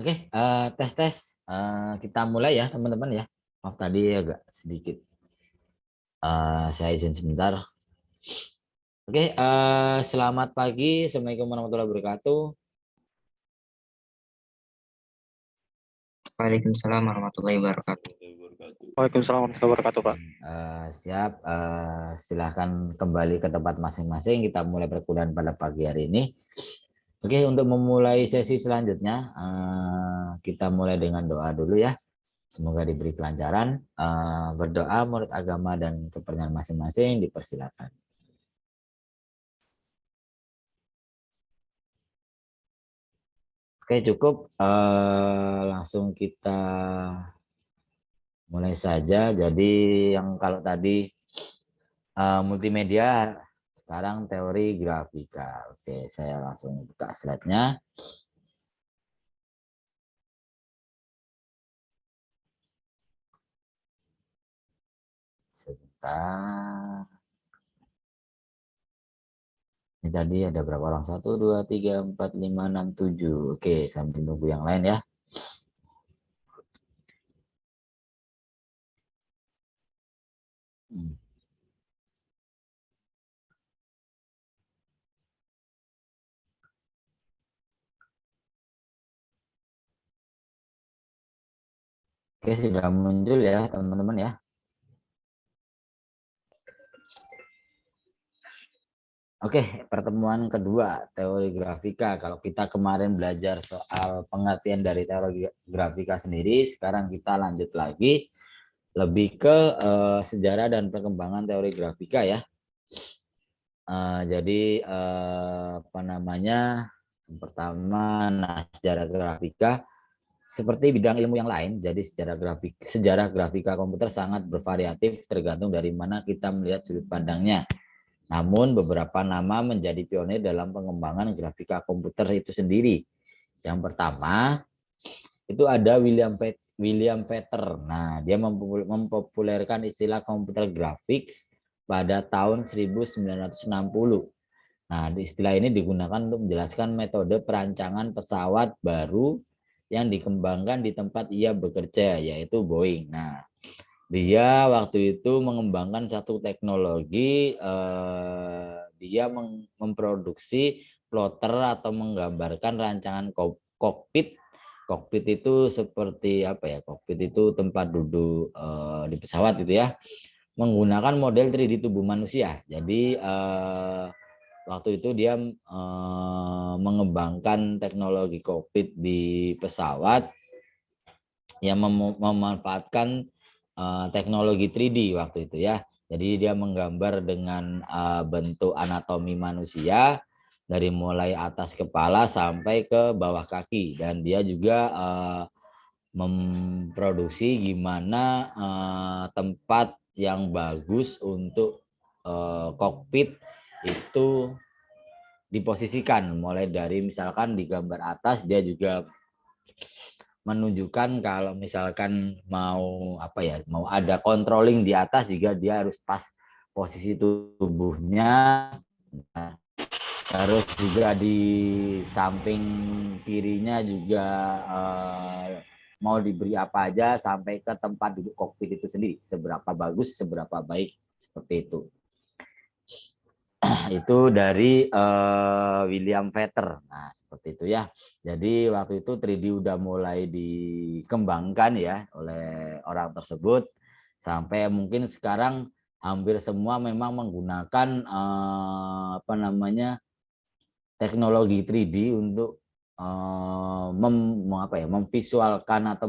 Oke, tes-tes. Kita mulai ya, teman-teman ya. Maaf tadi agak sedikit. Saya izin sebentar. Oke, selamat pagi. Assalamualaikum warahmatullahi wabarakatuh. Waalaikumsalam warahmatullahi wabarakatuh. Waalaikumsalam warahmatullahi wabarakatuh, Pak. Siap, silahkan kembali ke tempat masing-masing. Kita mulai perkuliahan pada pagi hari ini. Oke, untuk memulai sesi selanjutnya, kita mulai dengan doa dulu ya. Semoga diberi kelancaran. Berdoa menurut agama dan kepercayaan masing-masing dipersilakan. Oke, cukup. Langsung kita mulai saja. Jadi yang kalau tadi multimedia, sekarang teori grafika. Oke, saya langsung buka slide-nya. Sebentar. Ini tadi ada berapa orang? 1, 2, 3, 4, 5, 6, 7. Oke, sambil nunggu yang lain ya. Oke, sudah muncul ya teman-teman ya. Oke, pertemuan kedua teori grafika. Kalau kita kemarin belajar soal pengertian dari teori grafika sendiri, sekarang kita lanjut lagi lebih ke sejarah dan perkembangan teori grafika ya. Jadi apa namanya? Yang pertama, sejarah grafika seperti bidang ilmu yang lain. Jadi sejarah grafika komputer sangat bervariatif tergantung dari mana kita melihat sudut pandangnya. Namun beberapa nama menjadi pionir dalam pengembangan grafika komputer itu sendiri. Yang pertama itu ada William Vetter. Nah, dia mempopulerkan istilah computer graphics pada tahun 1960. Nah, istilah ini digunakan untuk menjelaskan metode perancangan pesawat baru yang dikembangkan di tempat ia bekerja, yaitu Boeing. Nah, dia waktu itu mengembangkan satu teknologi, dia memproduksi plotter atau menggambarkan rancangan kokpit. Kokpit itu seperti apa ya? Kokpit itu tempat duduk di pesawat gitu ya. Menggunakan model 3D tubuh manusia. Jadi waktu itu dia mengembangkan teknologi kokpit di pesawat yang memanfaatkan teknologi 3D waktu itu ya. Jadi dia menggambar dengan bentuk anatomi manusia dari mulai atas kepala sampai ke bawah kaki, dan dia juga memproduksi gimana tempat yang bagus untuk kokpit itu diposisikan, mulai dari misalkan di gambar atas dia juga menunjukkan kalau misalkan mau apa ya, mau ada controlling di atas juga dia harus pas posisi tubuhnya. Nah, terus juga di samping kirinya juga mau diberi apa aja sampai ke tempat duduk kokpit itu sendiri, seberapa bagus seberapa baik, seperti itu. Itu dari William Vetter. Nah, seperti itu ya. Jadi waktu itu 3D udah mulai dikembangkan ya oleh orang tersebut, sampai mungkin sekarang hampir semua memang menggunakan apa namanya, teknologi 3D untuk memvisualkan atau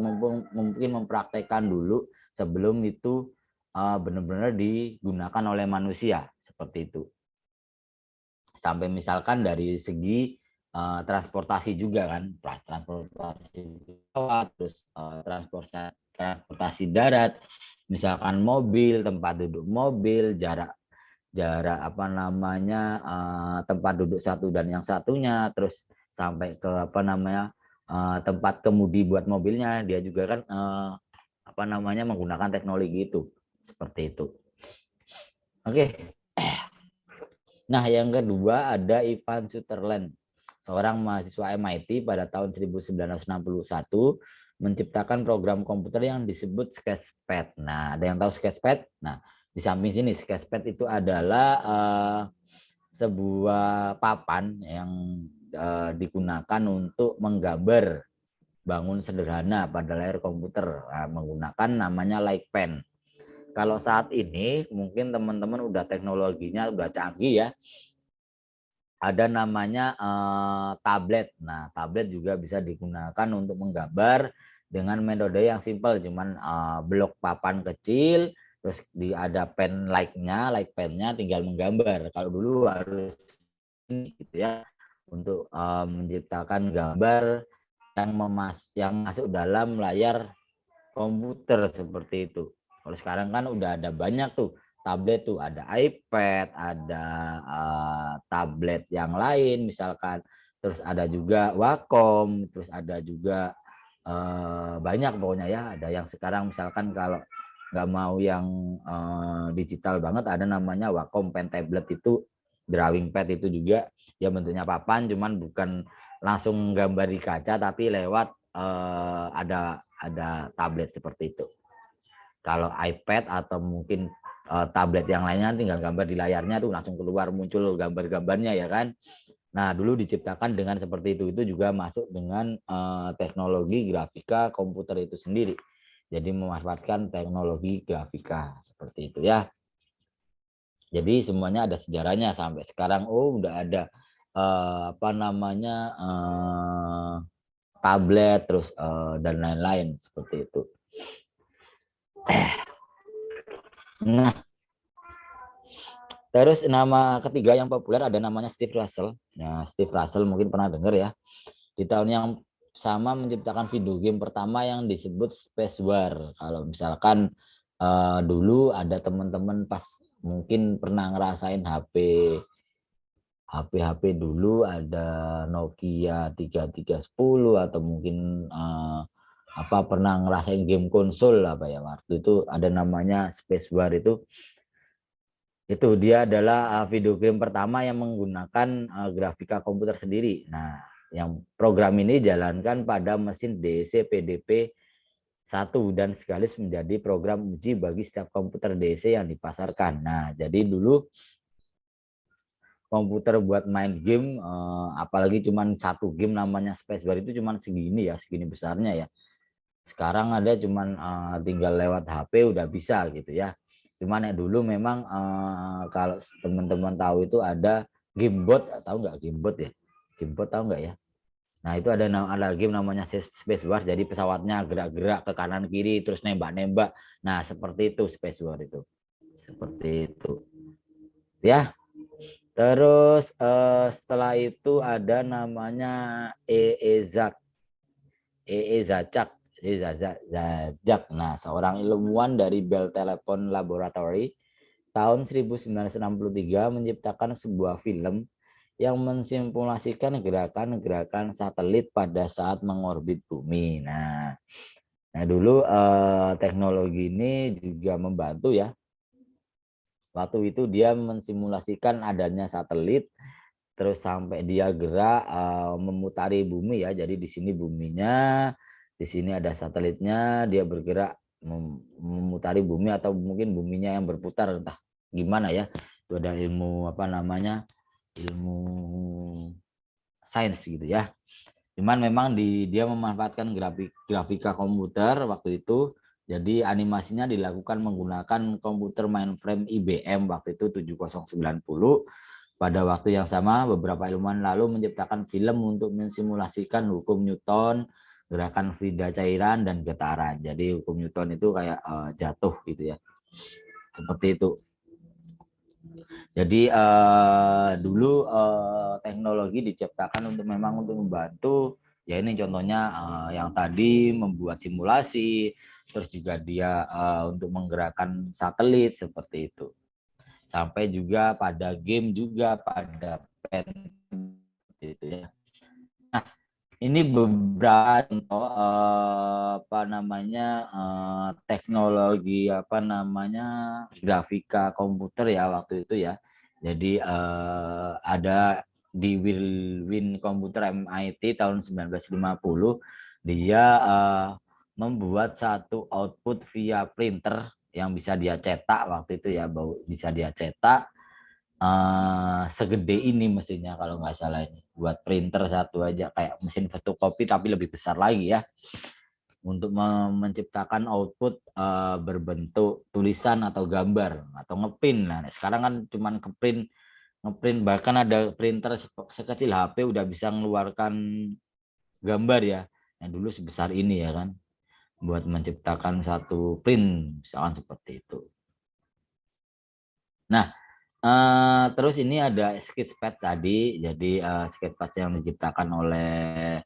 mungkin mempraktekkan dulu sebelum itu benar-benar digunakan oleh manusia, seperti itu. Sampai misalkan dari segi transportasi juga kan, transportasi pesawat, terus transportasi darat, misalkan mobil, tempat duduk mobil, jarak apa namanya, tempat duduk satu dan yang satunya, terus sampai ke apa namanya, tempat kemudi buat mobilnya, dia juga kan apa namanya, menggunakan teknologi itu, seperti itu. Oke. Nah, yang kedua ada Ivan Sutherland. seorang mahasiswa MIT pada tahun 1961 menciptakan program komputer yang disebut Sketchpad. Nah, ada yang tahu Sketchpad? Nah, di samping sini Sketchpad itu adalah sebuah papan yang digunakan untuk menggambar bangun sederhana pada layar komputer menggunakan namanya light pen. Kalau saat ini mungkin teman-teman udah teknologinya udah canggih ya. Ada namanya tablet. Nah, tablet juga bisa digunakan untuk menggambar dengan metode yang simpel, cuman blok papan kecil, terus ada pen like-nya, like pen-nya tinggal menggambar. Kalau dulu harus gitu ya untuk menciptakan gambar yang masuk dalam layar komputer seperti itu. Kalau sekarang kan udah ada banyak tuh tablet tuh, ada iPad, ada tablet yang lain misalkan, terus ada juga Wacom, terus ada juga banyak pokoknya ya. Ada yang sekarang misalkan kalau nggak mau yang digital banget, ada namanya Wacom Pen Tablet, itu drawing pad, itu juga ya bentuknya papan, cuman bukan langsung gambar di kaca tapi lewat ada tablet seperti itu. Kalau iPad atau mungkin tablet yang lainnya tinggal gambar di layarnya tuh langsung keluar muncul gambar-gambarnya ya kan. Nah, dulu diciptakan dengan seperti itu juga masuk dengan teknologi grafika komputer itu sendiri. Jadi memanfaatkan teknologi grafika seperti itu ya. Jadi semuanya ada sejarahnya sampai sekarang. Oh, udah ada tablet terus dan lain-lain seperti itu. Nah, terus nama ketiga yang populer ada namanya Steve Russell. Nah, Steve Russell mungkin pernah dengar ya. Di tahun yang sama menciptakan video game pertama yang disebut Space War. Kalau misalkan dulu ada teman-teman pas mungkin pernah ngerasain HP dulu ada Nokia 3310 atau mungkin pernah ngerasain game konsol waktu itu ada namanya Space War. Itu dia adalah video game pertama yang menggunakan grafika komputer sendiri. Nah, yang program ini dijalankan pada mesin DEC PDP 1 dan sekaligus menjadi program uji bagi setiap komputer DEC yang dipasarkan. Nah, jadi dulu komputer buat main game, apalagi cuman satu game namanya Space War itu cuman segini besarnya ya. Sekarang ada cuman tinggal lewat HP udah bisa gitu ya. Cuman ya dulu memang kalau teman-teman tahu itu ada Gamebot, tahu nggak Gamebot ya? Gamebot tahu nggak ya? Nah, itu ada game namanya Space War, jadi pesawatnya gerak-gerak ke kanan kiri terus nembak-nembak. Nah, seperti itu Space War itu. Seperti itu. Ya. Terus setelah itu ada namanya Zack. Zajac. Nah, seorang ilmuwan dari Bell Telephone Laboratory tahun 1963 menciptakan sebuah film yang mensimulasikan gerakan-gerakan satelit pada saat mengorbit bumi. Nah dulu teknologi ini juga membantu ya. Waktu itu dia mensimulasikan adanya satelit, terus sampai dia gerak memutari bumi ya. Jadi di sini buminya, di sini ada satelitnya, dia bergerak memutari bumi atau mungkin buminya yang berputar, entah gimana ya. Itu ada ilmu ilmu sains gitu ya. Cuman memang dia memanfaatkan grafika komputer waktu itu. Jadi animasinya dilakukan menggunakan komputer mainframe IBM waktu itu 7090. Pada waktu yang sama, beberapa ilmuwan lalu menciptakan film untuk mensimulasikan hukum Newton, gerakan fluida cairan, dan getaran. Jadi hukum Newton itu kayak jatuh gitu ya. Seperti itu. Jadi dulu teknologi diciptakan untuk membantu. Ya ini contohnya yang tadi membuat simulasi, terus juga dia untuk menggerakkan satelit seperti itu. Sampai juga pada game juga, pada pen gitu ya. Nah, ini beberapa contoh teknologi grafika komputer ya waktu itu ya. Jadi ada di Whirlwind Computer MIT tahun 1950, dia membuat satu output via printer yang bisa dia cetak waktu itu ya, bisa dia cetak segede ini mesinnya kalau nggak salah, ini buat printer satu aja kayak mesin fotokopi tapi lebih besar lagi ya, untuk menciptakan output berbentuk tulisan atau gambar atau ngeprint. Nah, sekarang kan cuman ngeprint, bahkan ada printer sekecil HP udah bisa mengeluarkan gambar ya. Yang dulu sebesar ini ya kan, buat menciptakan satu print misalkan seperti itu. Nah, terus ini ada sketchpad tadi. Jadi sketchpad yang diciptakan oleh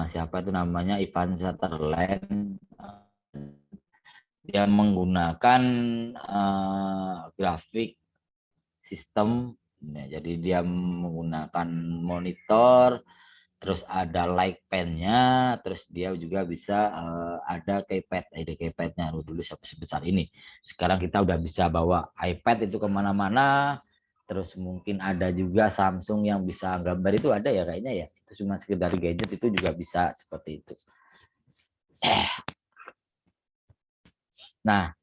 siapa itu namanya, Ivan Sutherland. Dia menggunakan grafik sistem. Nah, jadi dia menggunakan monitor, terus ada light pen-nya, terus dia juga bisa ada keypad, keypad-nya dulu sebesar ini. Sekarang kita udah bisa bawa iPad itu kemana-mana. Terus mungkin ada juga Samsung yang bisa gambar, itu ada ya kayaknya ya. Itu cuma sekedar gadget, itu juga bisa seperti itu. Nah,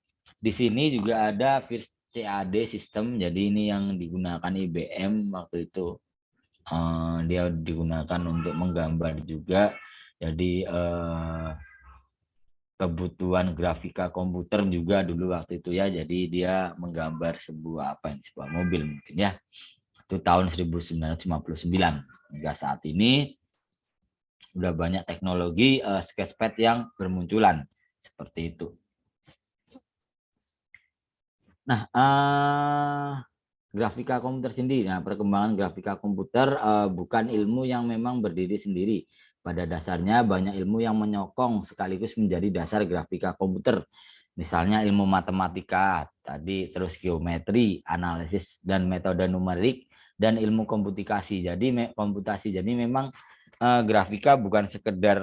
di sini juga ada First CAD sistem. Jadi ini yang digunakan IBM waktu itu. Dia digunakan untuk menggambar juga. Jadi kebutuhan grafika komputer juga dulu waktu itu ya. Jadi dia menggambar sebuah mobil mungkin ya. Itu tahun 1959. Hingga saat ini udah banyak teknologi sketchpad yang bermunculan seperti itu. Nah, grafika komputer sendiri. Nah, perkembangan grafika komputer bukan ilmu yang memang berdiri sendiri. Pada dasarnya banyak ilmu yang menyokong sekaligus menjadi dasar grafika komputer. Misalnya ilmu matematika tadi, terus geometri, analisis dan metode numerik, dan ilmu komputasi. Jadi memang grafika bukan sekedar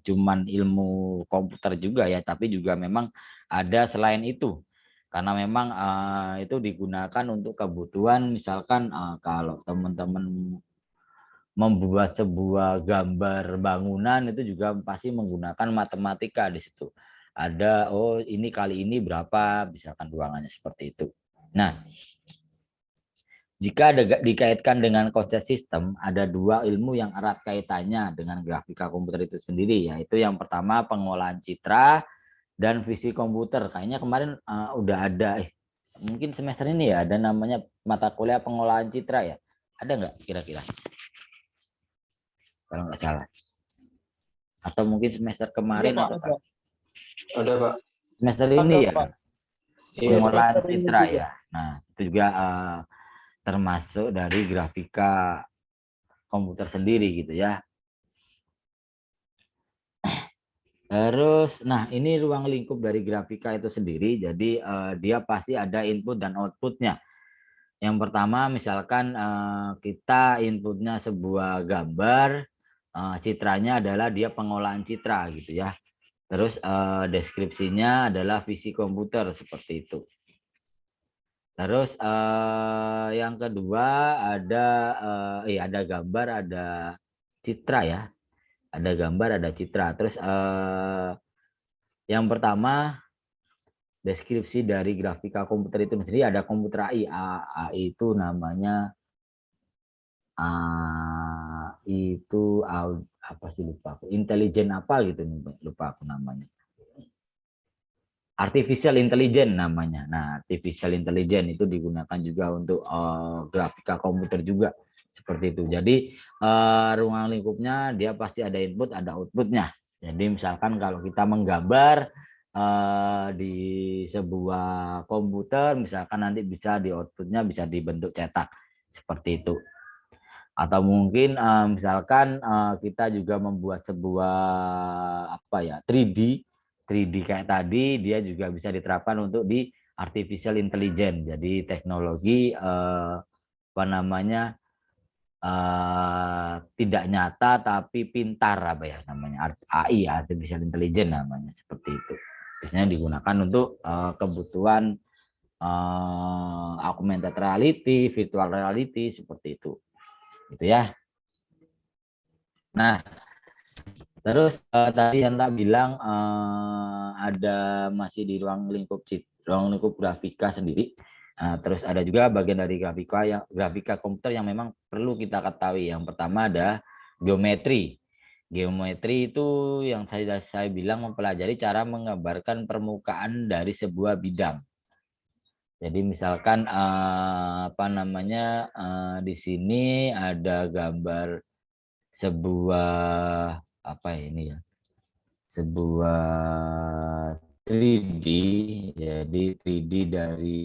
cuman ilmu komputer juga ya, tapi juga memang ada selain itu. Karena memang itu digunakan untuk kebutuhan, misalkan kalau teman-teman membuat sebuah gambar bangunan itu juga pasti menggunakan matematika di situ. Ada, oh ini kali ini berapa, misalkan ruangannya seperti itu. Nah, jika dikaitkan dengan konsep sistem, ada dua ilmu yang erat kaitannya dengan grafika komputer itu sendiri, yaitu yang pertama pengolahan citra dan visi komputer. Kayaknya kemarin udah ada, mungkin semester ini ya, ada namanya mata kuliah pengolahan citra ya. Ada nggak kira-kira? Kalau nggak salah. Atau mungkin semester kemarin atau Pak? Ada, Pak. Semester ini ya, Pak. pengolahan citra ya. Nah, itu juga termasuk dari grafika komputer sendiri gitu ya. Terus, nah ini ruang lingkup dari grafika itu sendiri. Jadi dia pasti ada input dan outputnya. Yang pertama, misalkan kita inputnya sebuah gambar, citranya adalah dia pengolahan citra gitu ya. Terus deskripsinya adalah visi komputer seperti itu. Terus yang kedua ada gambar, ada citra ya. Ada gambar, ada citra. Terus yang pertama, deskripsi dari grafika komputer itu sendiri ada komputer AI. AI itu namanya itu apa sih, lupa aku. Intelijen apa gitu, lupa aku namanya. Artificial Intelligence namanya. Nah, Artificial Intelligence itu digunakan juga untuk grafika komputer juga seperti itu. Jadi ruang lingkupnya dia pasti ada input, ada outputnya. Jadi misalkan kalau kita menggambar di sebuah komputer, misalkan nanti bisa di outputnya bisa dibentuk cetak seperti itu. Atau mungkin misalkan kita juga membuat sebuah 3D kayak tadi, dia juga bisa diterapkan untuk di artificial intelligence. Jadi teknologi tidak nyata tapi pintar, AI, artificial intelligence namanya, seperti itu. Biasanya digunakan untuk kebutuhan augmented reality, virtual reality, seperti itu. Gitu ya. Nah, terus tadi yang tak bilang ada masih di ruang lingkup grafika sendiri. Nah, terus ada juga bagian dari grafika komputer yang memang perlu kita ketahui. Yang pertama ada geometri. Geometri itu yang saya bilang mempelajari cara menggambarkan permukaan dari sebuah bidang. Jadi misalkan di sini ada gambar sebuah ini ya, sebuah 3D, jadi 3D dari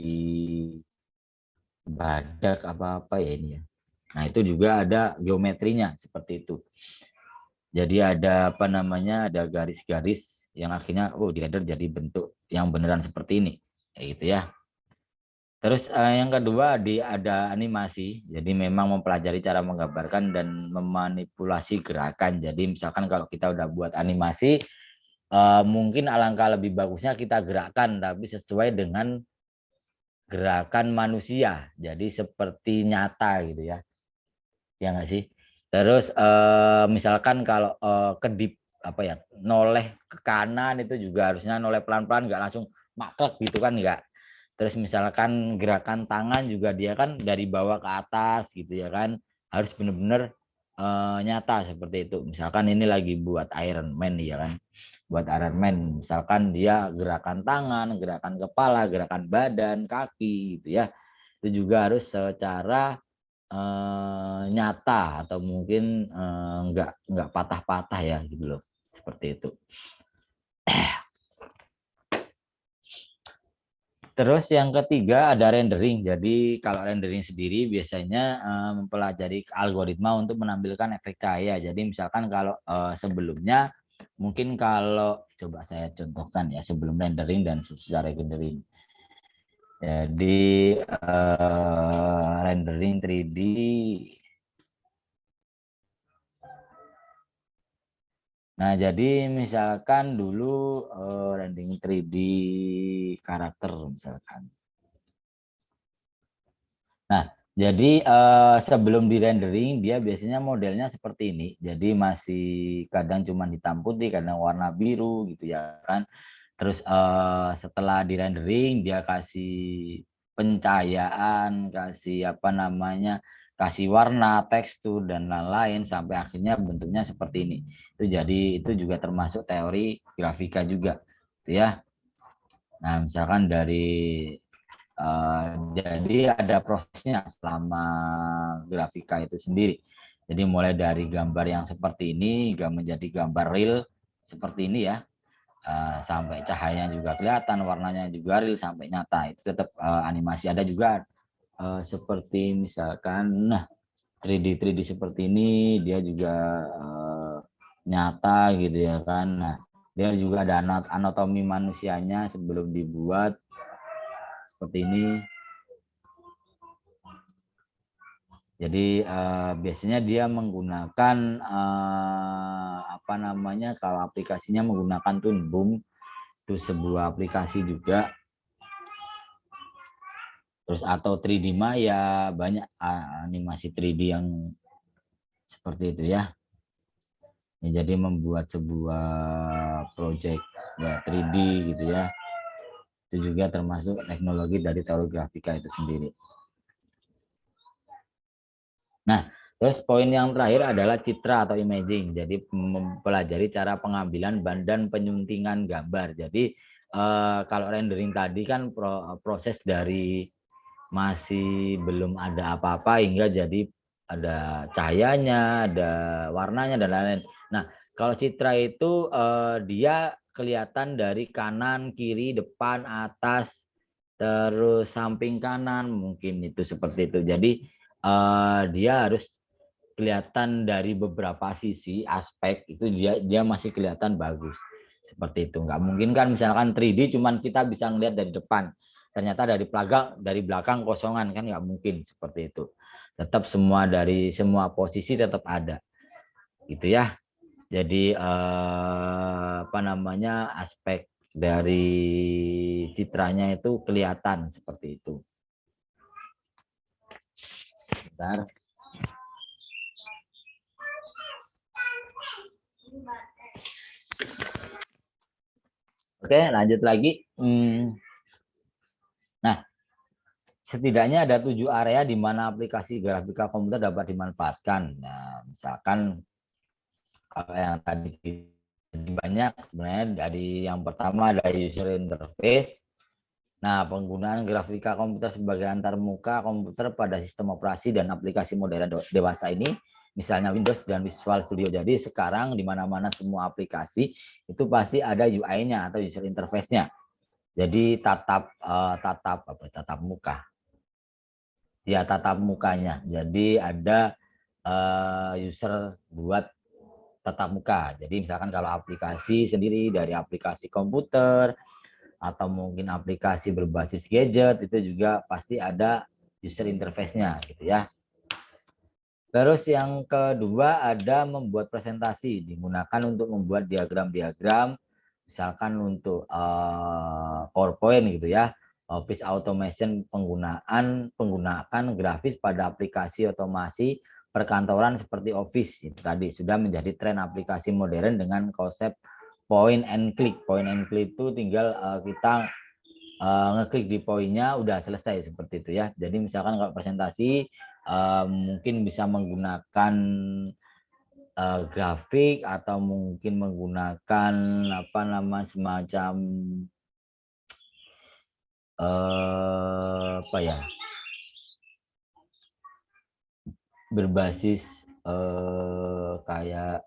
badak apa ya ini ya. Nah itu juga ada geometrinya seperti itu. Jadi ada ada garis-garis yang akhirnya dirender jadi bentuk yang beneran seperti ini, kayak gitu ya. Terus yang kedua ada animasi, jadi memang mempelajari cara menggambarkan dan memanipulasi gerakan. Jadi misalkan kalau kita udah buat animasi, mungkin alangkah lebih bagusnya kita gerakkan, tapi sesuai dengan gerakan manusia. Jadi seperti nyata gitu ya, ya nggak sih? Terus misalkan kalau kedip noleh ke kanan itu juga harusnya noleh pelan-pelan, nggak langsung maklek gitu kan, nggak. Terus misalkan gerakan tangan juga dia kan dari bawah ke atas gitu ya kan, harus benar-benar nyata seperti itu. Misalkan ini lagi buat Iron Man ya kan, buat Iron Man misalkan dia gerakan tangan, gerakan kepala, gerakan badan, kaki gitu ya, itu juga harus secara nyata atau mungkin nggak patah-patah ya gitu loh, seperti itu. Terus yang ketiga ada rendering. Jadi kalau rendering sendiri biasanya mempelajari algoritma untuk menampilkan efek cahaya. Jadi misalkan kalau sebelumnya mungkin kalau coba saya contohkan ya sebelum rendering dan sesudah rendering. Jadi rendering 3D. Nah, jadi misalkan dulu rendering 3D karakter misalkan. Nah, jadi sebelum di rendering dia biasanya modelnya seperti ini. Jadi masih kadang cuma hitam putih, kadang warna biru gitu ya kan. Terus setelah di rendering dia kasih pencahayaan, kasih kasih warna, tekstur dan lain-lain sampai akhirnya bentuknya seperti ini. Itu jadi itu juga termasuk teori grafika juga, gitu ya. Nah, misalkan jadi ada prosesnya selama grafika itu sendiri. Jadi mulai dari gambar yang seperti ini menjadi gambar real seperti ini ya. Sampai cahayanya juga kelihatan, warnanya juga real sampai nyata. Itu tetap animasi. Ada juga seperti misalkan 3D seperti ini dia juga nyata gitu ya kan. Nah, dia juga ada anatomi manusianya sebelum dibuat seperti ini. Jadi biasanya dia menggunakan kalau aplikasinya menggunakan Toon Boom, itu sebuah aplikasi juga. Terus atau 3D Maya, banyak animasi 3D yang seperti itu ya. Jadi membuat sebuah project 3D gitu ya. Itu juga termasuk teknologi dari teori grafika itu sendiri. Nah, terus poin yang terakhir adalah citra atau imaging. Jadi mempelajari cara pengambilan dan penyuntingan gambar. Jadi kalau rendering tadi kan proses dari masih belum ada apa-apa hingga jadi ada cahayanya, ada warnanya dan lain-lain. Nah, kalau citra itu dia kelihatan dari kanan, kiri, depan, atas, terus samping kanan mungkin itu seperti itu. Jadi dia harus kelihatan dari beberapa sisi aspek itu dia masih kelihatan bagus seperti itu. Nggak mungkin kan misalkan 3D cuman kita bisa ngelihat dari depan, ternyata dari belakang kosongan, kan nggak mungkin seperti itu. Tetap dari semua posisi tetap ada gitu ya. Jadi aspek dari citranya itu kelihatan seperti itu. Bentar. Oke, lanjut lagi. Nah, setidaknya ada 7 area di mana aplikasi grafika komputer dapat dimanfaatkan. Nah, misalkan kalau yang tadi banyak sebenarnya, dari yang pertama ada user interface. Nah, penggunaan grafika komputer sebagai antarmuka komputer pada sistem operasi dan aplikasi modern dewasa ini, misalnya Windows dan Visual Studio. Jadi sekarang di mana-mana semua aplikasi itu pasti ada UI-nya atau user interface-nya. Jadi tatap muka. Ya, tatap mukanya. Jadi ada user buat tatap muka. Jadi misalkan kalau aplikasi sendiri dari aplikasi komputer atau mungkin aplikasi berbasis gadget itu juga pasti ada user interface-nya gitu ya. Terus yang kedua ada membuat presentasi, digunakan untuk membuat diagram-diagram, misalkan untuk PowerPoint gitu ya. Office automation penggunaan grafis pada aplikasi otomasi perkantoran seperti Office. Itu tadi sudah menjadi tren aplikasi modern dengan konsep point and click. Point and click itu tinggal kita ngeklik di poinnya udah selesai seperti itu ya. Jadi misalkan kalau presentasi mungkin bisa menggunakan grafik atau mungkin menggunakan apa nama semacam apa ya, berbasis kayak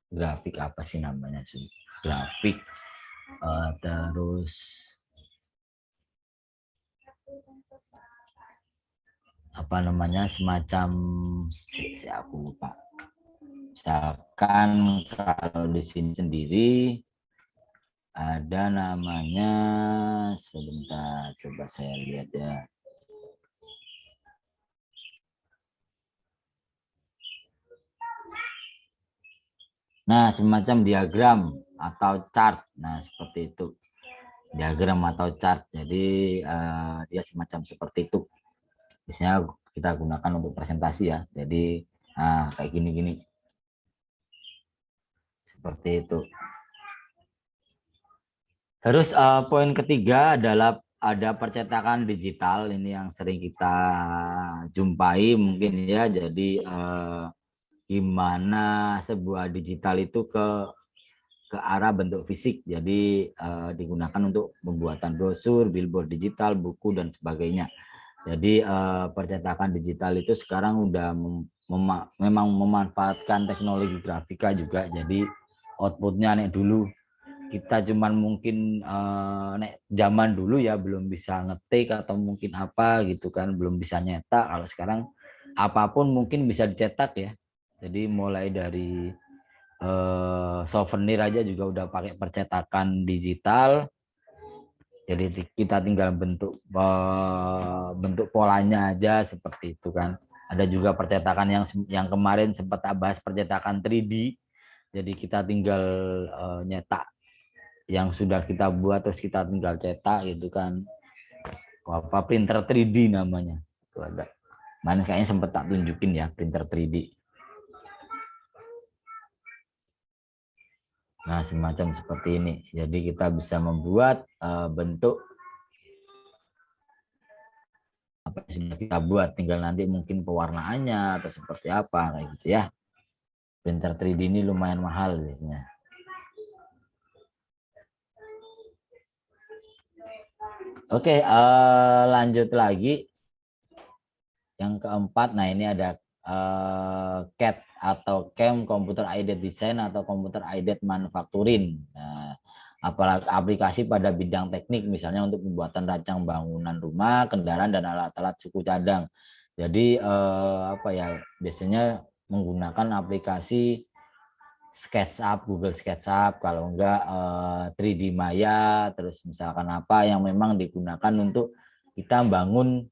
grafik apa sih namanya sih, grafik terus apa namanya semacam aku lupa. Misalkan kalau di sini sendiri ada namanya, sebentar coba saya lihat ya. Nah, semacam diagram atau chart. Nah, seperti itu. Diagram atau chart. Jadi dia semacam seperti itu. Biasanya kita gunakan untuk presentasi ya. Jadi kayak gini-gini. Seperti itu. Terus poin ketiga adalah ada percetakan digital. Ini yang sering kita jumpai mungkin ya. Jadi gimana sebuah digital itu ke arah bentuk fisik. Jadi digunakan untuk pembuatan brosur, billboard digital, buku dan sebagainya. Jadi percetakan digital itu sekarang udah memang memanfaatkan teknologi grafika juga. Jadi outputnya nih dulu kita cuman mungkin nek zaman dulu ya belum bisa ngetik atau mungkin apa gitu kan, belum bisa nyetak. Kalau sekarang apapun mungkin bisa dicetak ya. Jadi mulai dari souvenir aja juga udah pakai percetakan digital. Jadi kita tinggal bentuk polanya aja seperti itu kan. Ada juga percetakan yang kemarin sempat bahas percetakan 3D. Jadi kita tinggal nyetak yang sudah kita buat terus kita tinggal cetak gitu kan. Apa printer 3D namanya. Itu ada. Mana kayaknya sempat tak tunjukin ya printer 3D. Nah, semacam seperti ini. Jadi kita bisa membuat bentuk apa yang sudah kita buat, tinggal nanti mungkin pewarnaannya atau seperti apa kayak gitu ya. Printer 3D ini lumayan mahal biasanya. Oke, lanjut lagi. Yang keempat, nah ini ada CAD atau CAM, Computer Aided Design atau Computer Aided Manufacturing. Nah, aplikasi pada bidang teknik, misalnya untuk pembuatan rancang bangunan rumah, kendaraan, dan alat-alat suku cadang. Jadi apa ya, biasanya menggunakan aplikasi SketchUp, Google SketchUp, kalau enggak 3D Maya, terus misalkan apa yang memang digunakan untuk kita bangun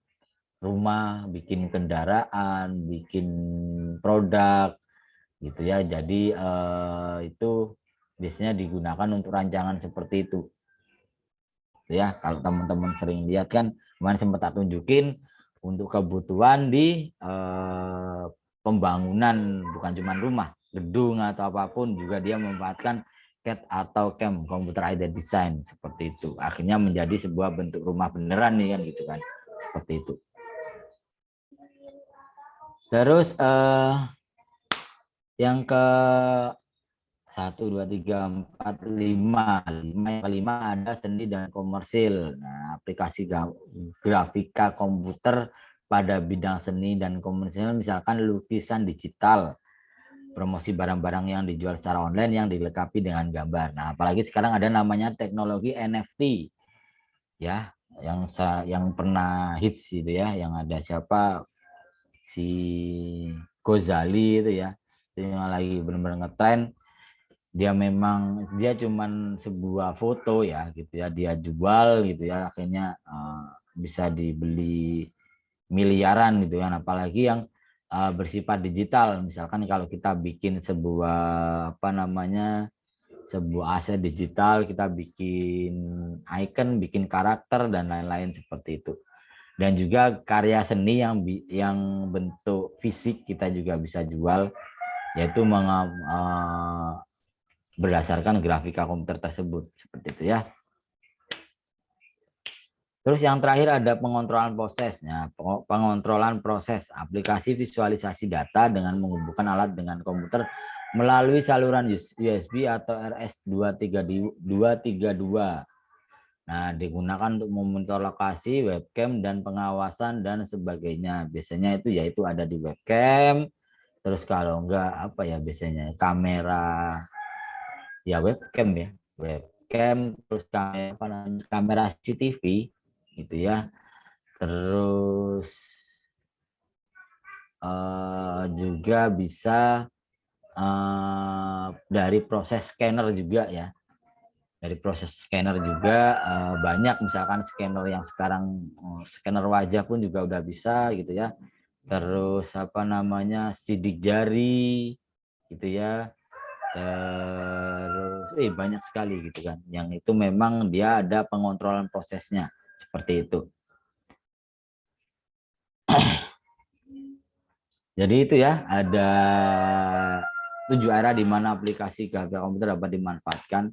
rumah, bikin kendaraan, bikin produk gitu ya. Jadi itu biasanya digunakan untuk rancangan seperti itu. ya. Kalau teman-teman sering lihat kan, kemarin sempat tak tunjukin untuk kebutuhan di pembangunan, bukan cuma rumah, gedung atau apapun juga dia memanfaatkan CAD atau CAM, Computer Aided Design, seperti itu. Akhirnya menjadi sebuah bentuk rumah beneran nih kan, gitu kan, seperti itu. Terus yang ke 1, 2, 3, 4, 5. Yang kelima ada seni dan komersil. Nah, aplikasi grafika komputer pada bidang seni dan komersil, misalkan lukisan digital, promosi barang-barang yang dijual secara online yang dilengkapi dengan gambar. Nah, apalagi sekarang ada namanya teknologi NFT, ya, yang pernah hits itu ya, yang ada siapa, si Gozali itu ya, itu yang lagi benar-benar ngetrend. Dia cuman sebuah foto ya, gitu ya, dia jual gitu ya, akhirnya bisa dibeli miliaran gitu kan. Apalagi yang bersifat digital, misalkan kalau kita bikin sebuah sebuah aset digital, kita bikin icon, bikin karakter dan lain-lain seperti itu. Dan juga karya seni yang bentuk fisik kita juga bisa jual, yaitu berdasarkan grafika komputer tersebut, seperti itu ya. Terus yang terakhir ada pengontrolan prosesnya. Pengontrolan proses aplikasi visualisasi data dengan menghubungkan alat dengan komputer melalui saluran USB atau RS232. Nah, digunakan untuk memonitor lokasi, webcam, dan pengawasan dan sebagainya. Biasanya yaitu ada di webcam. Terus kalau enggak apa ya, biasanya kamera, ya webcam, terus kamera CCTV gitu ya. Terus juga bisa dari proses scanner juga ya. Dari proses scanner juga banyak, misalkan scanner yang sekarang scanner wajah pun juga udah bisa gitu ya. Terus sidik jari gitu ya. Terus banyak sekali gitu kan, yang itu memang dia ada pengontrolan prosesnya seperti itu. Jadi itu ya, ada 7 area di mana aplikasi grafika komputer dapat dimanfaatkan.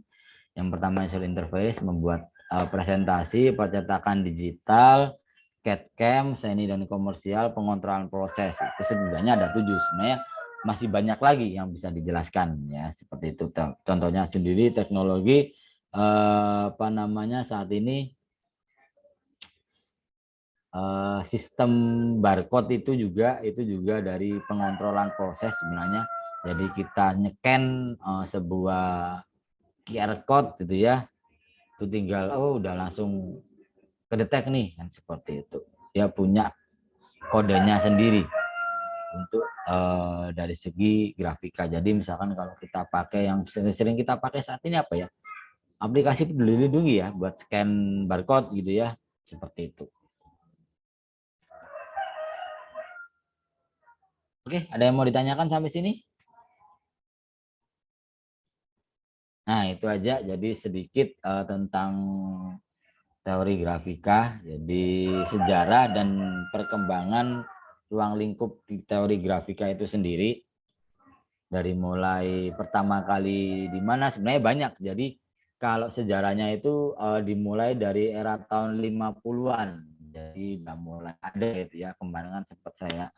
Yang pertama user interface, membuat presentasi, percetakan digital, CAD/CAM, seni dan komersial, pengontrolan proses. Itu setidaknya ada 7. Sebenarnya masih banyak lagi yang bisa dijelaskan ya, seperti itu. Contohnya sendiri teknologi saat ini sistem barcode itu juga dari pengontrolan proses sebenarnya. Jadi kita nyeken sebuah QR code gitu ya, itu tinggal udah langsung kedetek nih kan, seperti itu. Dia punya kodenya sendiri untuk dari segi grafika. Jadi misalkan kalau kita pakai yang sering kita pakai saat ini apa ya, aplikasi Peduli Lindungi ya, buat scan barcode gitu ya, seperti itu. Oke, ada yang mau ditanyakan sampai sini? Nah, itu aja. Jadi sedikit tentang teori grafika. Jadi sejarah dan perkembangan ruang lingkup di teori grafika itu sendiri. Dari mulai pertama kali di mana, sebenarnya banyak. Jadi kalau sejarahnya itu dimulai dari era tahun 50-an. Jadi udah mulai ada gitu ya. Kemarin kan sempat saya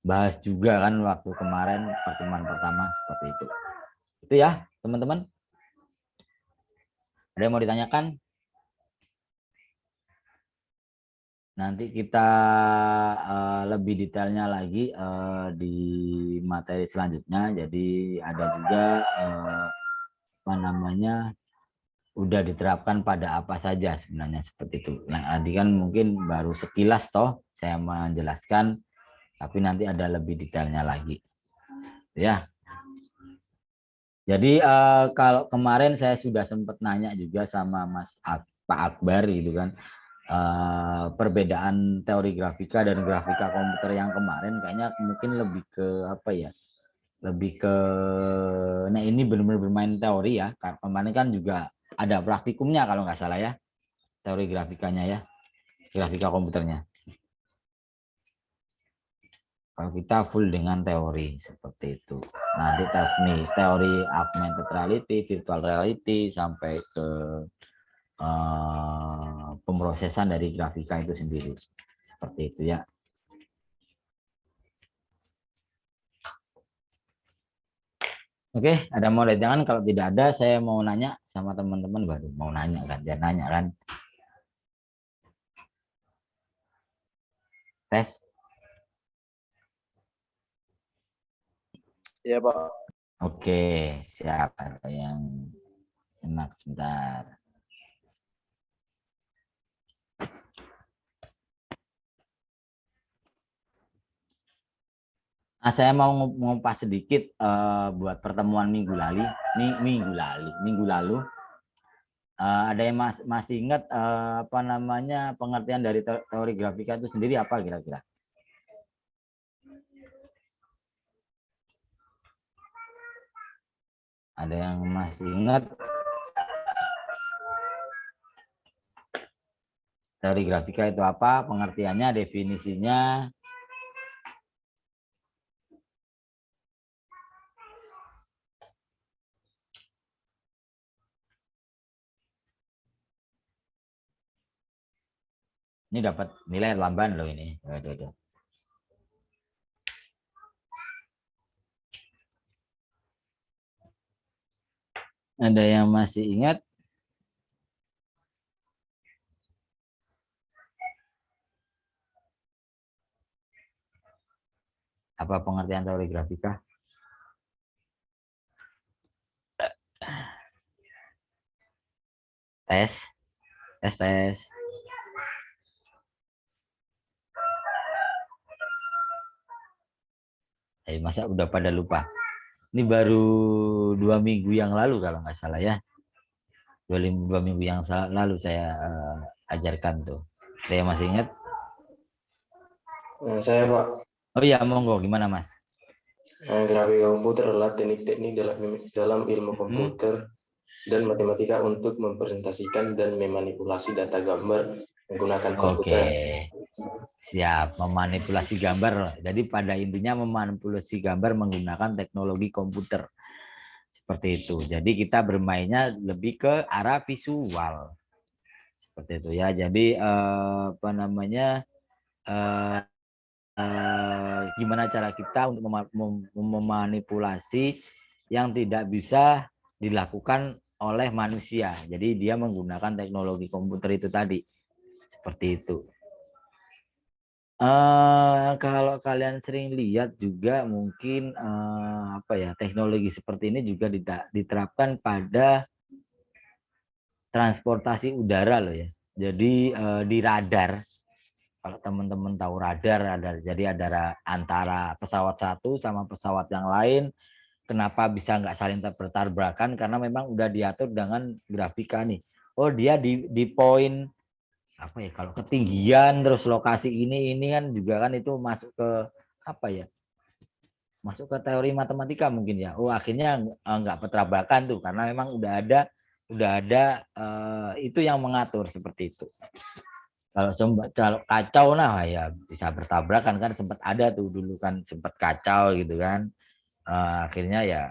bahas juga kan waktu kemarin pertemuan pertama, seperti itu. Itu ya, teman-teman. Ada yang mau ditanyakan? Nanti kita lebih detailnya lagi di materi selanjutnya. Jadi ada juga udah diterapkan pada apa saja sebenarnya, seperti itu. Nah, tadi kan mungkin baru sekilas toh saya menjelaskan, tapi nanti ada lebih detailnya lagi. Ya. Jadi kalau kemarin saya sudah sempat nanya juga sama Pak Akbar gitu kan, perbedaan teori grafika dan grafika komputer yang kemarin kayaknya mungkin lebih ke apa ya, lebih ke ini benar-benar bermain teori ya. Kemarin kan juga ada praktikumnya kalau nggak salah ya. teori grafikanya ya, grafika komputernya. Kalau kita full dengan teori seperti itu. Nanti teori augmented reality, virtual reality, sampai ke pemrosesan dari grafika itu sendiri. Seperti itu ya. Oke, ada mau lihat jangan, kalau tidak ada saya mau nanya sama teman-teman, baru mau nanya kan, dia nanya kan. Tes. Iya, Pak. Oke, siap. Ada yang enak sebentar. Nah, saya mau ngupas sedikit buat pertemuan minggu lalu. Ada yang masih ingat apa namanya pengertian dari teori grafika itu sendiri apa kira-kira? Ada yang masih ingat teori grafika itu apa? Pengertiannya, definisinya? Ini dapat nilai lamban loh ini. Aduh. Ada yang masih ingat? Apa pengertian teori grafika? Tes. Masa udah pada lupa? Ini baru 2 minggu yang lalu kalau nggak salah ya. 2 minggu yang lalu saya ajarkan tuh. Saya masih ingat? Saya, Pak. Oh iya, monggo. Gimana, Mas? Grafika komputer adalah teknik-teknik dalam ilmu komputer dan matematika untuk mempresentasikan dan memanipulasi data gambar menggunakan komputer. Oke. Siap, memanipulasi gambar. Jadi pada intinya memanipulasi gambar menggunakan teknologi komputer. Seperti itu. Jadi kita bermainnya lebih ke arah visual. Seperti itu ya. Jadi apa namanya? Gimana cara kita untuk memanipulasi yang tidak bisa dilakukan oleh manusia. Jadi dia menggunakan teknologi komputer itu tadi. Seperti itu. Kalau kalian sering lihat juga mungkin apa ya, teknologi seperti ini juga diterapkan pada transportasi udara loh ya. Jadi di radar, kalau teman-teman tahu radar, jadi ada antara pesawat satu sama pesawat yang lain. Kenapa bisa nggak saling bertabrakan? Karena memang udah diatur dengan grafika nih. Oh, dia di poin apa ya, kalau ketinggian terus lokasi ini kan juga kan itu masuk ke apa ya, masuk ke teori matematika mungkin ya. Oh, akhirnya nggak bertabrakan tuh karena memang udah ada itu yang mengatur seperti itu. Kalau kacau nah ya bisa bertabrakan kan, sempat ada tuh dulu kan, sempat kacau gitu kan. Akhirnya ya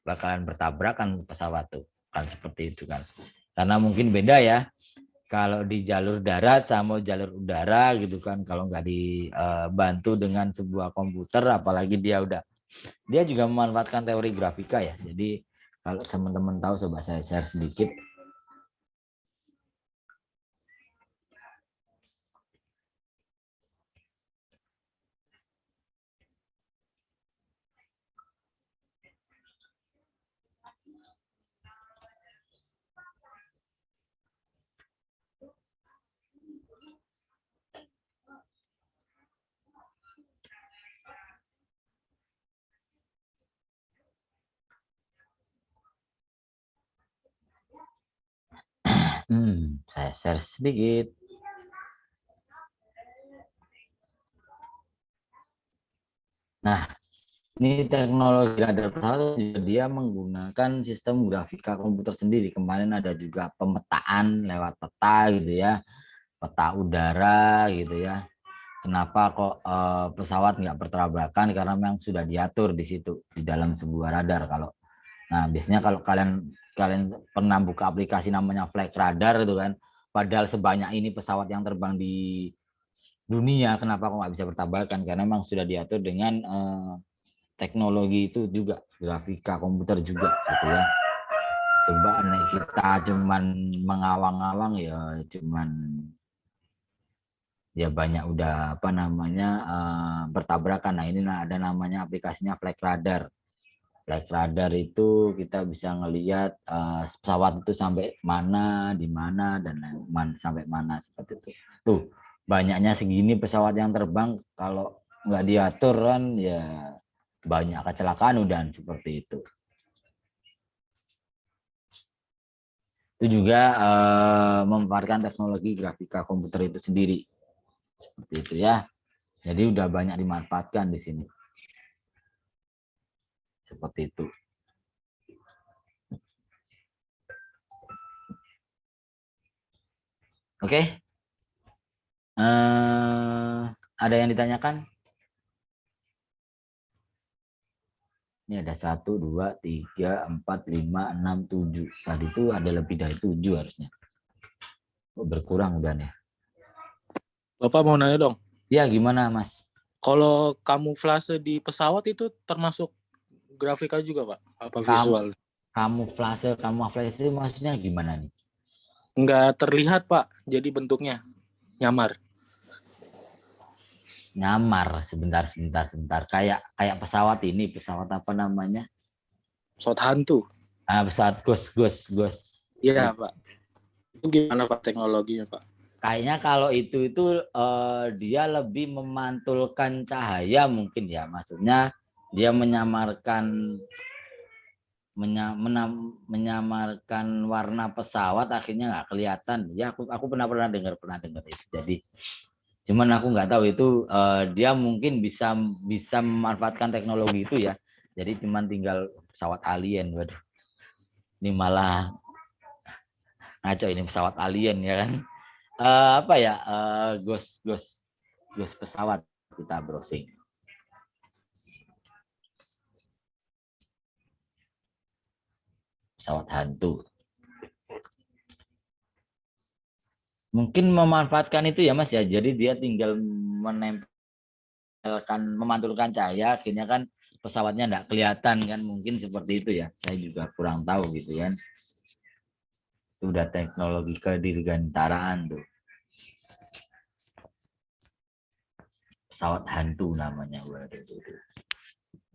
bakalan bertabrakan pesawat tuh kan, seperti itu kan. Karena mungkin beda ya. Kalau di jalur darat sama jalur udara gitu kan, kalau nggak dibantu dengan sebuah komputer, apalagi dia juga memanfaatkan teori grafika ya. Jadi kalau teman-teman tahu, coba saya share sedikit. Saya share sedikit. Nah, Ini teknologi radar pesawat juga dia menggunakan sistem grafika komputer sendiri. Kemarin ada juga pemetaan lewat peta gitu ya, peta udara gitu ya. Kenapa kok pesawat nggak bertabrakan? Karena memang sudah diatur di situ di dalam sebuah radar. Nah biasanya kalau kalian kalian pernah buka aplikasi namanya flight radar itu kan, padahal sebanyak ini pesawat yang terbang di dunia, kenapa kok nggak bisa bertabrakan? Karena memang sudah diatur dengan teknologi itu juga, grafika komputer juga gitu ya. Coba nih kita cuman mengawang-awang ya cuman ya banyak udah apa namanya bertabrakan. Nah ini ada namanya aplikasinya flight radar. Flight radar itu kita bisa ngelihat pesawat itu sampai mana, di mana dan sampai mana seperti itu. Tuh banyaknya segini pesawat yang terbang, kalau nggak diatur kan ya banyak kecelakaan udah seperti itu. Itu juga memanfaatkan teknologi grafika komputer itu sendiri. Seperti itu ya. Jadi udah banyak dimanfaatkan di sini. Seperti itu. Oke. Ada yang ditanyakan? Ini ada 1, 2, 3, 4, 5, 6, 7. Tadi itu ada lebih dari 7 harusnya. Oh, berkurang udah nih. Bapak mau nanya dong. Ya gimana Mas? Kalau kamuflase di pesawat itu termasuk grafika juga Pak? Apa visual? Kamuflase itu maksudnya gimana nih? Nggak terlihat Pak, jadi bentuknya nyamar. Nyamar, sebentar. Kayak pesawat ini, pesawat apa namanya? Pesawat hantu. Pesawat ghost. Iya Pak. Itu gimana Pak teknologinya Pak? Kayaknya kalau itu dia lebih memantulkan cahaya mungkin ya, maksudnya dia menyamarkan warna pesawat akhirnya nggak kelihatan. Ya aku pernah dengar itu. Jadi cuman aku nggak tahu itu dia mungkin bisa memanfaatkan teknologi itu ya. Jadi cuman tinggal pesawat alien. Waduh, ini malah ngaco, ini pesawat alien ya kan. Apa ya, ghost pesawat, kita browsing. Pesawat hantu. Mungkin memanfaatkan itu ya Mas ya. Jadi dia tinggal memantulkan cahaya, akhirnya kan pesawatnya enggak kelihatan kan, mungkin seperti itu ya. Saya juga kurang tahu gitu kan. Itu udah teknologi kedirgantaraan tuh. Pesawat hantu namanya. Waduh.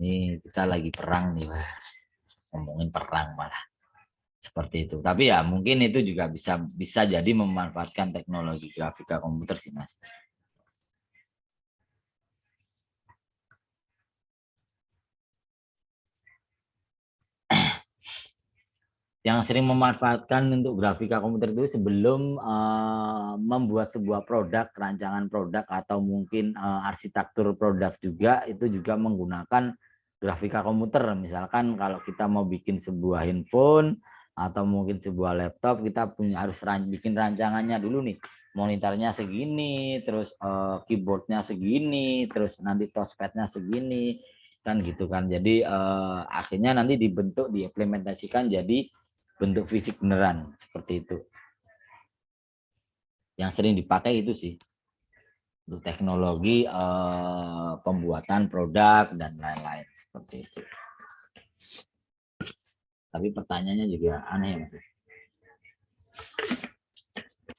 Ini kita lagi perang nih, wah. Ngomongin perang malah. Seperti itu. Tapi ya mungkin itu juga bisa jadi memanfaatkan teknologi grafika komputer sih Mas. Yang sering memanfaatkan untuk grafika komputer itu sebelum membuat sebuah produk, rancangan produk atau mungkin arsitektur produk juga, itu juga menggunakan grafika komputer. Misalkan kalau kita mau bikin sebuah handphone atau mungkin sebuah laptop, kita harus bikin rancangannya dulu nih. Monitornya segini, terus keyboardnya segini, terus nanti touchpadnya segini, kan gitu kan. Jadi akhirnya nanti diimplementasikan jadi bentuk fisik beneran seperti itu. Yang sering dipakai itu sih untuk teknologi pembuatan produk dan lain-lain seperti itu. Tapi pertanyaannya juga aneh Mas.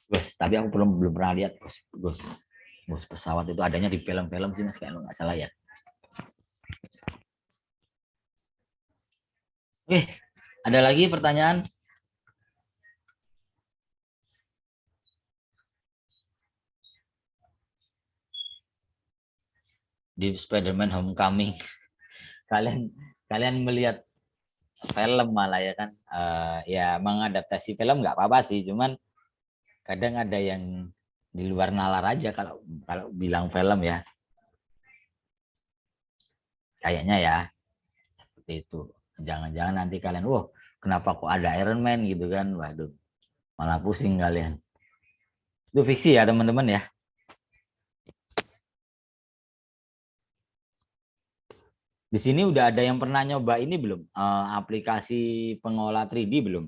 Gus, tapi aku belum pernah lihat Gus pesawat itu, adanya di film-film sih Mas, kalau nggak salah ya. Oke, ada lagi pertanyaan? Di Spider-Man Homecoming, kalian melihat film malah ya kan, ya mengadaptasi film nggak apa-apa sih, cuman kadang ada yang di luar nalar aja kalau bilang film ya. Kayaknya ya seperti itu. Jangan-jangan nanti kalian, wah kenapa kok ada Iron Man gitu kan? Waduh, malah pusing kalian. Itu fiksi ya teman-teman ya. Di sini udah ada yang pernah nyoba ini belum? Aplikasi pengolah 3D belum?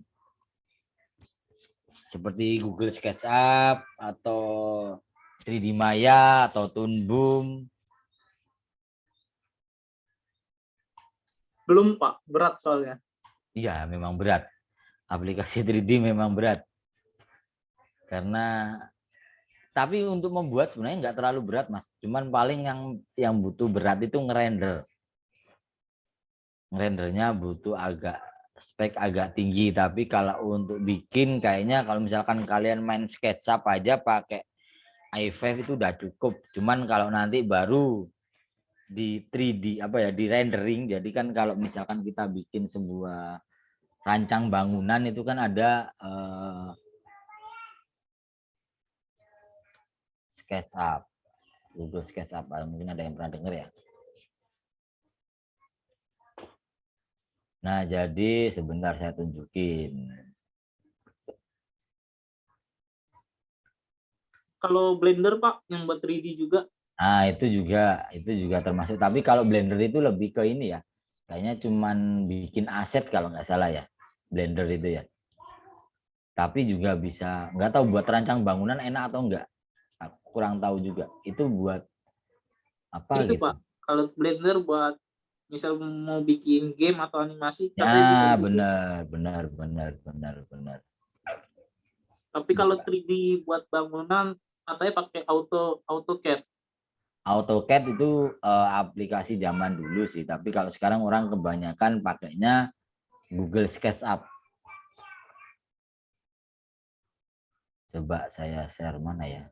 Seperti Google SketchUp atau 3D Maya atau Toon Boom. Belum Pak, berat soalnya. Iya, memang berat. Aplikasi 3D memang berat. Karena tapi untuk membuat sebenarnya nggak terlalu berat, Mas. Cuman paling yang butuh berat itu ngerender. Rendernya butuh spek agak tinggi, tapi kalau untuk bikin kayaknya kalau misalkan kalian main SketchUp aja pakai i5 itu udah cukup. Cuman kalau nanti baru di 3D di rendering, jadi kan kalau misalkan kita bikin sebuah rancang bangunan itu kan ada SketchUp, Google SketchUp, mungkin ada yang pernah dengar ya. Nah, jadi sebentar saya tunjukin. Kalau Blender Pak, yang buat 3D juga. Nah, itu juga termasuk. Tapi kalau Blender itu lebih ke ini ya. Kayaknya cuman bikin aset kalau nggak salah ya. Blender itu ya. Tapi juga bisa, nggak tahu buat rancang bangunan enak atau enggak. Aku kurang tahu juga. Itu buat apa Itu gitu. Pak, kalau Blender buat misal mau bikin game atau animasi, Ya, benar. Tapi kalau 3D buat bangunan, katanya pakai AutoCAD. AutoCAD itu aplikasi zaman dulu sih, tapi kalau sekarang orang kebanyakan pakainya Google SketchUp. Coba saya share mana ya?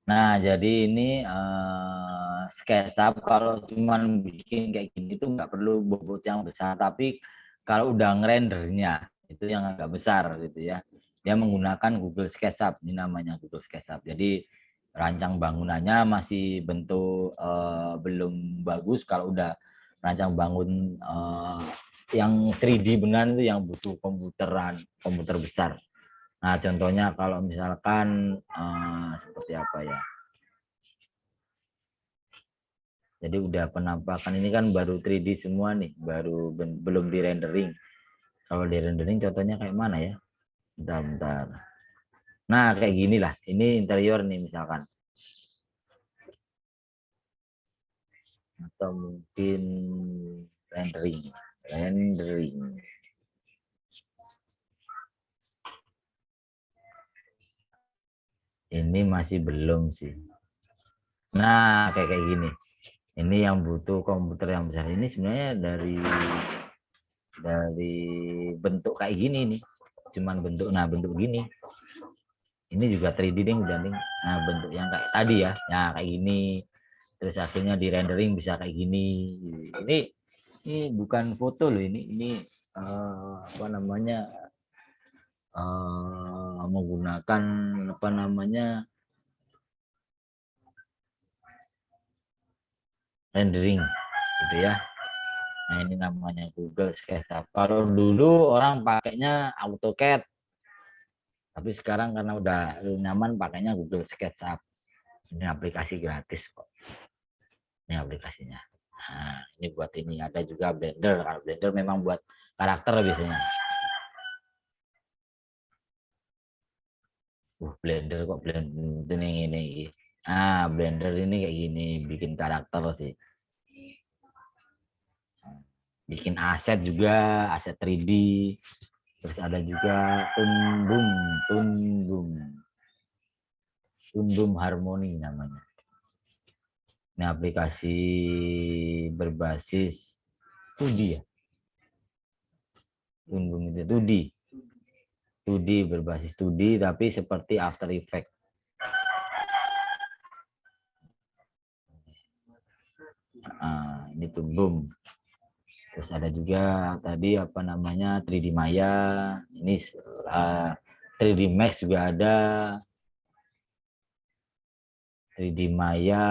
Nah, jadi ini SketchUp kalau cuman bikin kayak gini tuh nggak perlu bobot yang besar, tapi kalau udah ngerendernya itu yang agak besar gitu ya. Dia menggunakan Google SketchUp, ini namanya Google SketchUp. Jadi rancang bangunannya masih bentuk belum bagus. Kalau udah rancang bangun yang 3D benar itu yang butuh komputer besar. Nah, contohnya kalau misalkan seperti apa ya? Jadi udah penampakan ini kan baru 3D semua nih, belum di rendering. Kalau di rendering contohnya kayak mana ya? Bentar. Nah, kayak gini lah. Ini interior nih misalkan. Atau mungkin rendering. Ini masih belum sih. Nah, kayak gini. Ini yang butuh komputer yang besar. Ini sebenarnya dari bentuk kayak gini nih. Cuman bentuk gini. Ini juga 3D nih. Nah, bentuk yang kayak tadi ya. Nah, kayak gini. Terus akhirnya di rendering bisa kayak gini. Ini bukan foto loh ini. Ini apa namanya? Menggunakan apa namanya? Rendering gitu ya. Nah, ini namanya Google SketchUp. Kalau dulu orang pakainya AutoCAD. Tapi sekarang karena udah nyaman pakainya Google SketchUp. Ini aplikasi gratis kok. Ini aplikasinya. Nah, ini buat ini ada juga Blender. Kalau Blender memang buat karakter biasanya. Blender kok Blender ini. Ah, Blender ini kayak gini, bikin karakter sih. Bikin aset juga, aset 3D. Terus ada juga Toon Boom Harmony namanya. Ini aplikasi berbasis 2D ya. Toon Boom itu 2D. 2D berbasis 2D tapi seperti After Effects. Ini Toon Boom. Terus ada juga tadi apa namanya 3D Maya. Ini 3D Max juga ada, 3D Maya,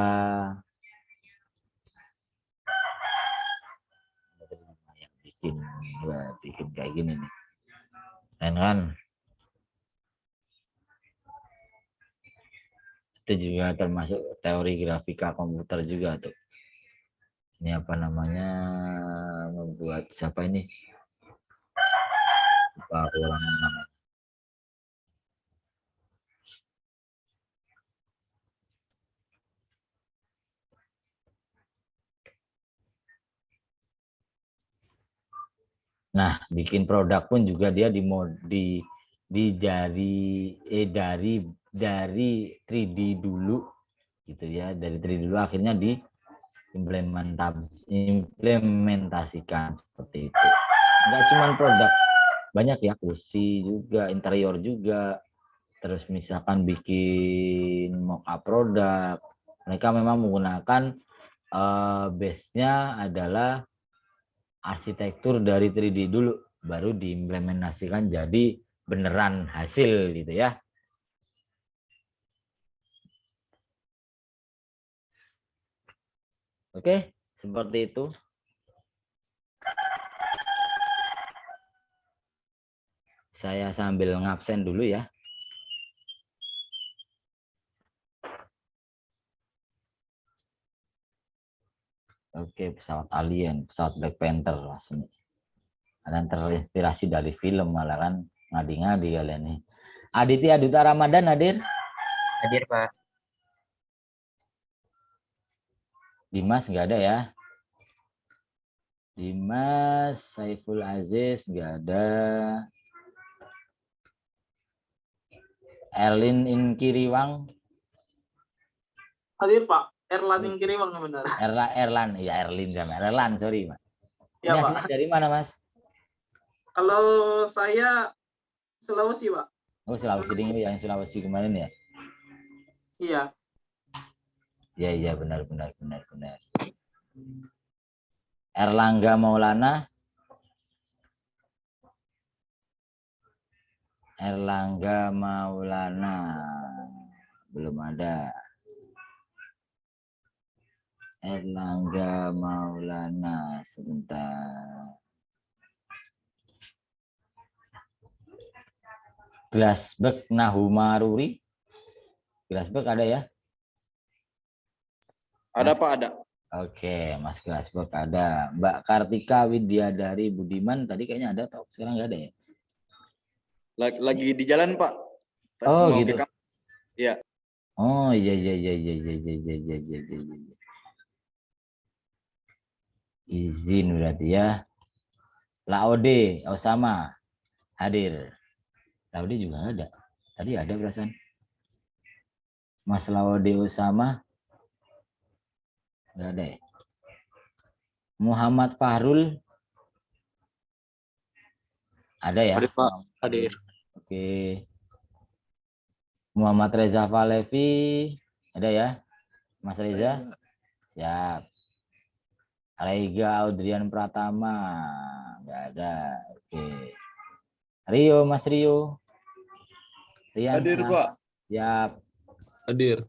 bikin kayak gini nih, kan? Itu juga termasuk teori grafika komputer juga tuh. Ini apa namanya, membuat siapa ini? Lupa aku ulang namanya. Nah, bikin produk pun juga dia dari 3D dulu gitu ya, dari 3D dulu akhirnya implementasikan seperti itu. Enggak cuma produk, banyak ya, kursi juga, interior juga, terus misalkan bikin mock-up produk, mereka memang menggunakan base-nya adalah arsitektur dari 3D dulu, baru diimplementasikan jadi beneran hasil gitu ya. Oke, seperti itu. Saya sambil ngabsen dulu ya. Oke, pesawat alien, pesawat Black Panther rasanya. Ada terinspirasi dari film malah kan, ngadi-ngadi kalian nih. Aditya Duta Ramadan hadir? Hadir, Pak. Dimas nggak ada ya? Dimas, Saiful Aziz nggak ada. Erlin Inkiriwang? Hadir Pak, Erlan yang Kiriwang benar. Erlan, ya Erlin kan, Erlan, sorry Mas. Ya Ini Pak. aslinya dari mana Mas? Kalau saya Sulawesi Pak. Oh Sulawesi, yang Sulawesi kemarin ya? Iya. Iya benar. Erlangga Maulana? Erlangga Maulana belum ada. Erlangga Maulana, sebentar. Glasberg Nahumaruri? Glasberg ada ya? Ada Pak, ada. Oke, Mas Glasberg ada. Mbak Kartika Widyadari Budiman tadi kayaknya ada, atau sekarang nggak ada ya? Lagi di jalan Pak. Oh mau gitu. Iya. Oh iya. Izin berarti ya. Laode Osama hadir. Laode juga ada. Tadi ada perasaan. Mas Laode Osama nggak ada ya. Muhammad Fahrul ada ya? Hadir Pak, hadir. Oke. Muhammad Reza Valevi ada ya? Mas Reza? Siap. Raiga Audrian Pratama nggak ada. Oke. Rio, Mas Rio. Rian, Hadir Pak. Siap. Hadir.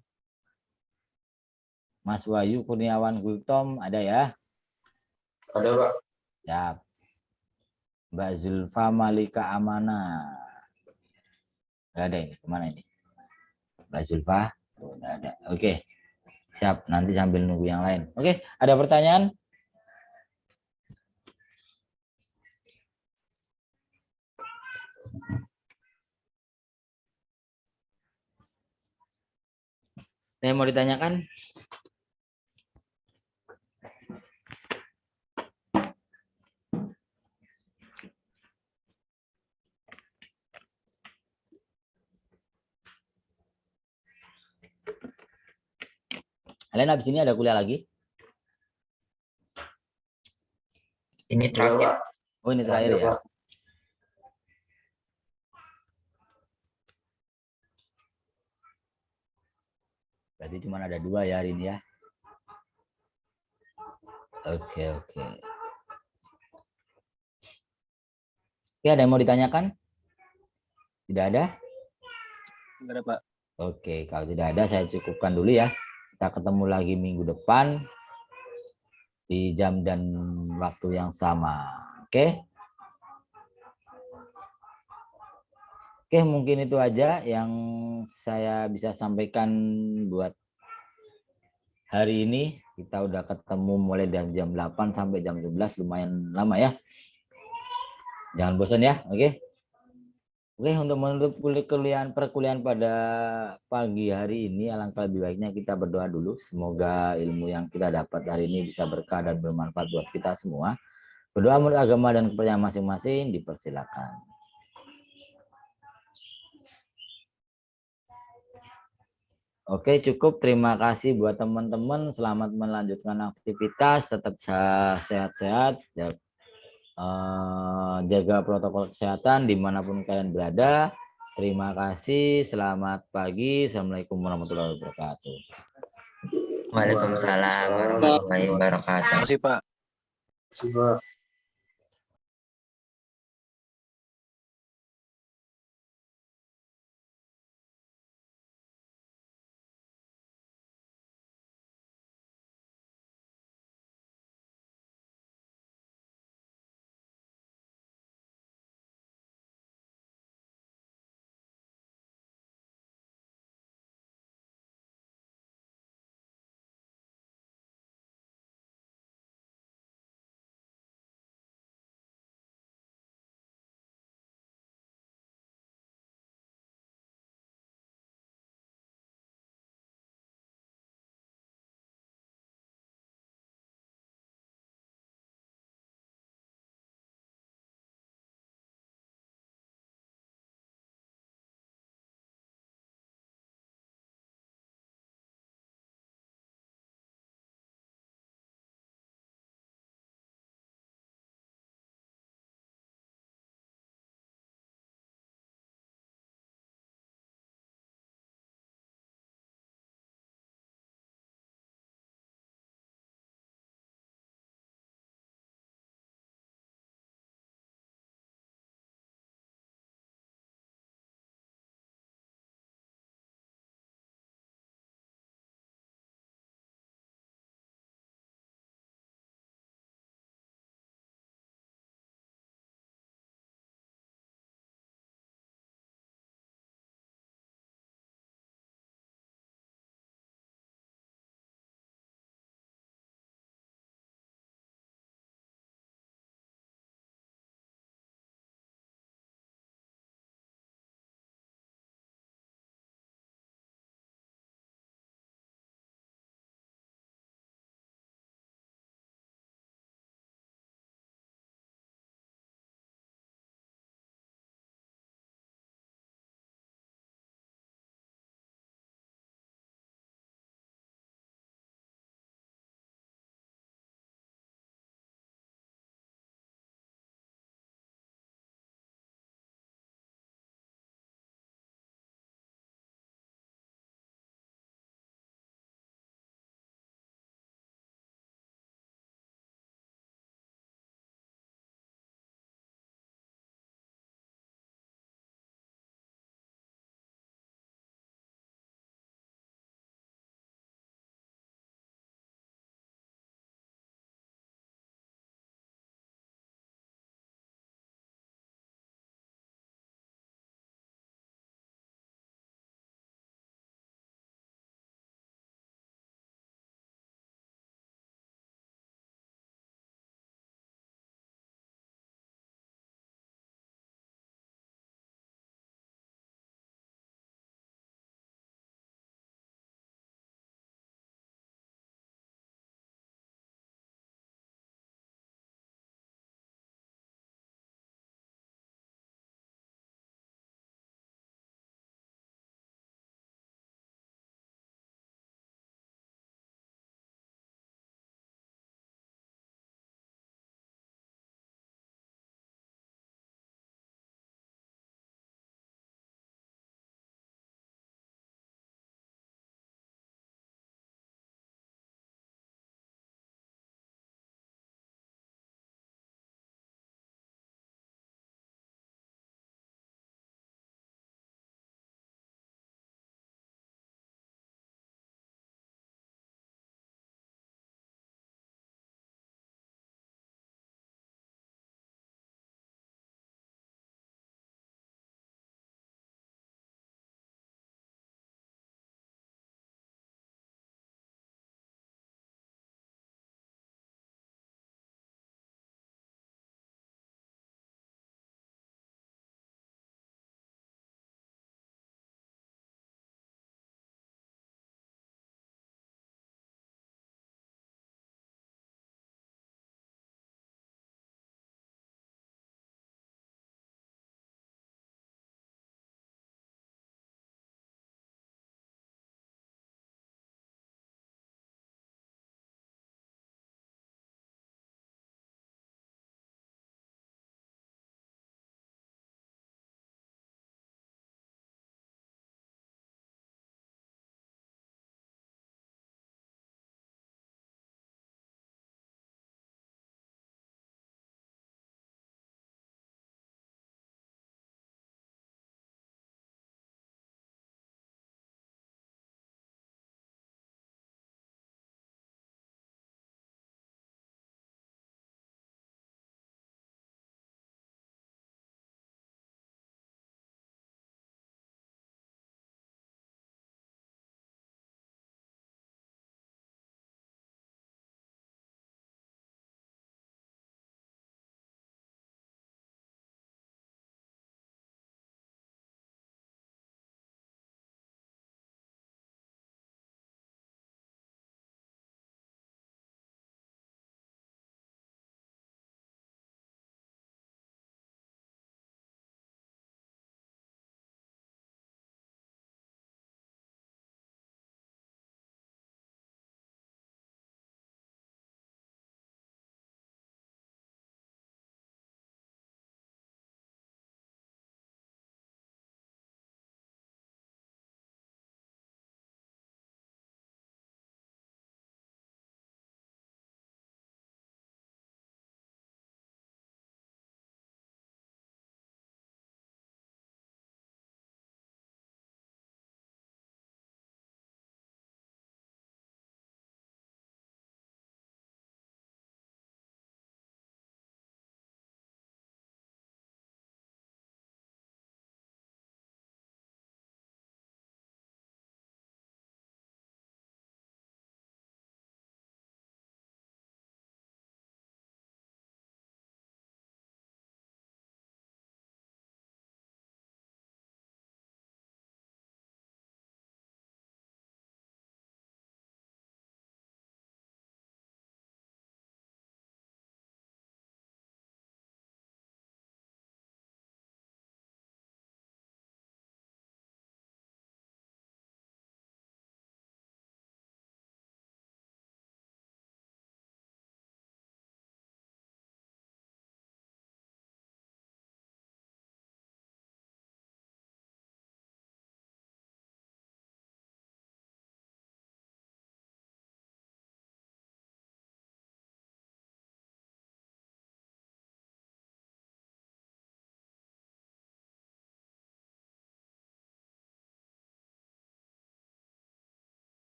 Mas Wahyu Kurniawan Gultom ada ya? Ada Pak. Siap. Mbak Zulfa Malika Amana. Nggak ada ini. Kemana ini? Mbak Zulfa? Oh, nggak ada. Oke. Siap. Nanti sambil nunggu yang lain. Oke. Ada pertanyaan? Saya mau ditanyakan? Kalian habis ini ada kuliah lagi? Ini Iya, terakhir. Pak. Oh ini terakhir ya? Pak. Berarti cuma ada 2 ya hari ini ya? Oke. Oke, ada yang mau ditanyakan? Tidak ada? Enggak ada, Pak. Oke, kalau tidak ada saya cukupkan dulu ya. Kita ketemu lagi minggu depan di jam dan waktu yang sama. Oke. Oke, mungkin itu aja yang saya bisa sampaikan buat hari ini. Kita udah ketemu mulai dari jam 8 sampai jam 11, lumayan lama ya. Jangan bosan ya, oke? Oke, untuk menutup perkuliahan pada pagi hari ini, alangkah lebih baiknya kita berdoa dulu. Semoga ilmu yang kita dapat hari ini bisa berkah dan bermanfaat buat kita semua. Berdoa menurut agama dan kepercayaan masing-masing, dipersilakan. Oke, cukup. Terima kasih buat teman-teman. Selamat melanjutkan aktivitas. Tetap sehat-sehat. Jaga protokol kesehatan dimanapun kalian berada. Terima kasih. Selamat pagi. Assalamualaikum warahmatullahi wabarakatuh. Waalaikumsalam warahmatullahi wabarakatuh. Terima kasih, Pak. Coba